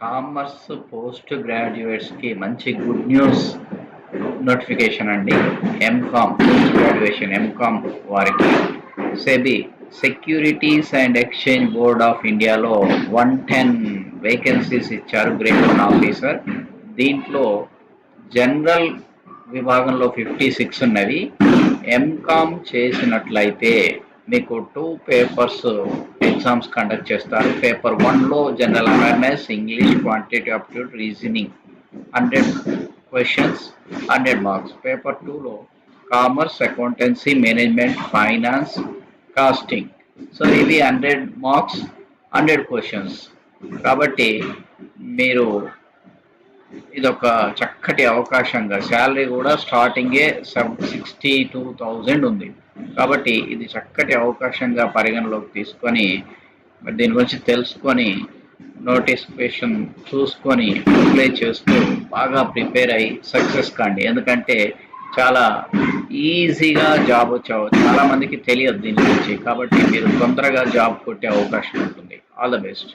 Commerce post గ్రాడ్యుయేట్స్కి మంచి good news notification అండి. MCom post graduation MCom వారికి SEBI securities and exchange board of ఇండియాలో 110 vacancies ఇచ్చారు, grade 1 officer. దీంట్లో జనరల్ విభాగంలో 56 ఉన్నవి. ఎంకామ్ చేసినట్లయితే మీకు 2 పేపర్స్ ఎగ్జామ్స్ కండక్ట్ చేస్తారు. పేపర్ 1లో general awareness, English, quantitative aptitude, reasoning 100 questions, 100 marks. Paper 2లో commerce, accountancy, management, finance, costing. So ఇవి 100 మార్క్స్, 100 క్వశ్చన్స్. కాబట్టి మీరు ఇదొక చక్కటి అవకాశంగా, శాలరీ కూడా స్టార్టింగే 62,000 ఉంది. కాబట్టి ఇది చక్కటి అవకాశంగా పరిగణలోకి తీసుకొని దీని గురించి తెలుసుకొని నోటిఫికేషన్ చూసుకొని అప్లై చేస్తూ బాగా ప్రిపేర్ అయ్యి సక్సెస్ కాండి. ఎందుకంటే చాలా ఈజీగా జాబ్ చాలామందికి తెలియదు దీని గురించి. కాబట్టి మీరు తొందరగా జాబ్ కొట్టే అవకాశం ఉంటుంది. All the best.